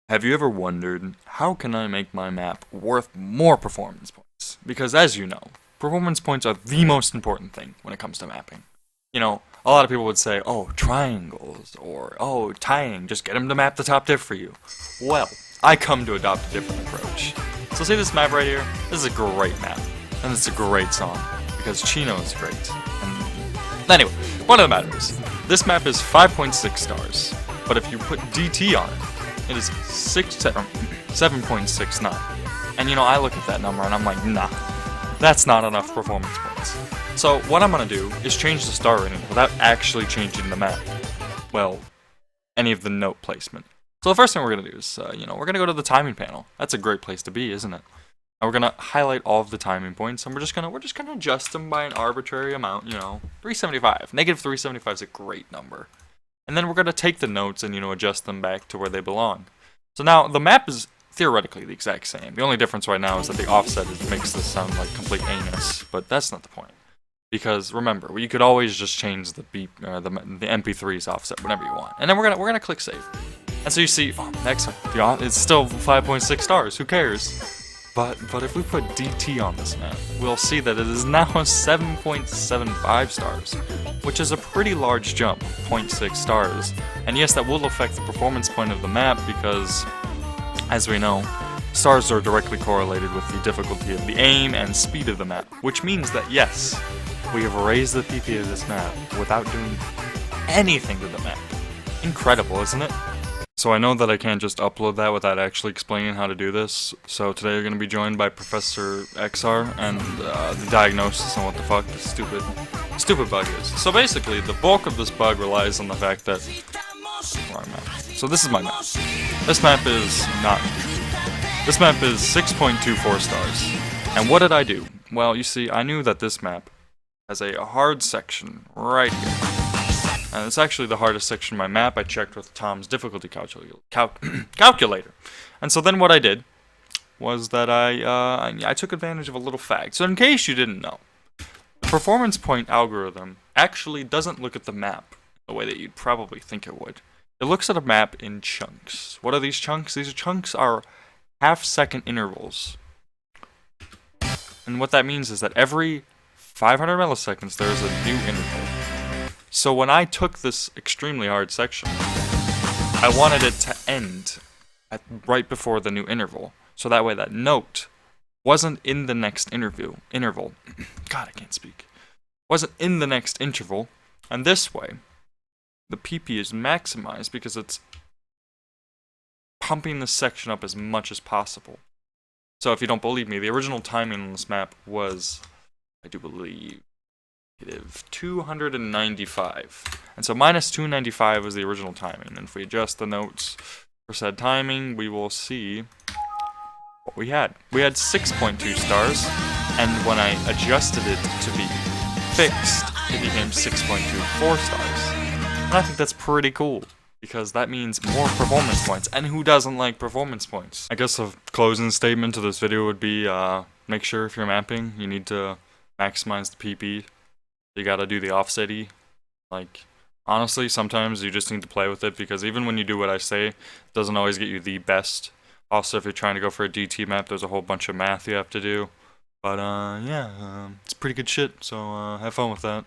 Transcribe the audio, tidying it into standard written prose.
Have you ever wondered, how can I make my map worth more performance points? Because as you know, performance points are the most important thing when it comes to mapping. You know, a lot of people would say, oh, triangles, or oh, tying, just get them to map the top diff for you. Well, I come to adopt a different approach. So see this map right here? This is a great map, and it's a great song, because Chino is great. And anyway, point of the matter is, this map is 5.6 stars, but if you put DT on it, it is 7.69. And you know, I look at that number and I'm like, nah, that's not enough performance points. So what I'm gonna do is change the star rating without actually changing the map. Well, any of the note placement. So the first thing we're gonna do is, we're gonna go to the timing panel. That's a great place to be, isn't it? And we're gonna highlight all of the timing points, and we're just gonna adjust them by an arbitrary amount. 375. Negative 375 is a great number. And then we're going to take the notes and, adjust them back to where they belong. So now, the map is theoretically the exact same. The only difference right now is that the offset makes this sound like complete anus. But that's not the point. Because, remember, you could always just change the MP3's offset whenever you want. And then we're gonna click save. And so you see, next, it's still 5.6 stars. Who cares? But if we put DT on this map, we'll see that it is now 7.75 stars, which is a pretty large jump, 0.6 stars. And yes, that will affect the performance point of the map because, as we know, stars are directly correlated with the difficulty of the aim and speed of the map, which means that yes, we have raised the PP of this map without doing anything to the map. Incredible, isn't it? So I know that I can't just upload that without actually explaining how to do this, so today we're going to be joined by Professor Xexxar and the diagnosis on what the fuck this stupid bug is. So basically, the bulk of this bug relies on the fact that... Wrong map. So this is my map. This map is not... This map is 6.24 stars. And what did I do? Well, you see, I knew that this map has a hard section right here. And it's actually the hardest section of my map. I checked with Tom's difficulty calculator. And so then what I did was that I took advantage of a little fact. So in case you didn't know, the performance point algorithm actually doesn't look at the map the way that you'd probably think it would. It looks at a map in chunks. What are these chunks? These chunks are half-second intervals. And what that means is that every 500 milliseconds there is a new interval. So when I took this extremely hard section, I wanted it to end right before the new interval. So that way that note wasn't in the next interval. God, I can't speak. Wasn't in the next interval. And this way, the PP is maximized because it's pumping this section up as much as possible. So if you don't believe me, the original timing on this map was, I do believe, 295. And so minus 295 was the original timing. And if we adjust the notes for said timing, we will see what we had. We had 6.2 stars, and when I adjusted it to be fixed, it became 6.24 stars. And I think that's pretty cool, because that means more performance points. And who doesn't like performance points? I guess a closing statement to this video would be, make sure if you're mapping, you need to maximize the PP. You gotta do the offset-y. Like, honestly, sometimes you just need to play with it, because even when you do what I say, it doesn't always get you the best. Also, if you're trying to go for a DT map, there's a whole bunch of math you have to do. But, it's pretty good shit, so have fun with that.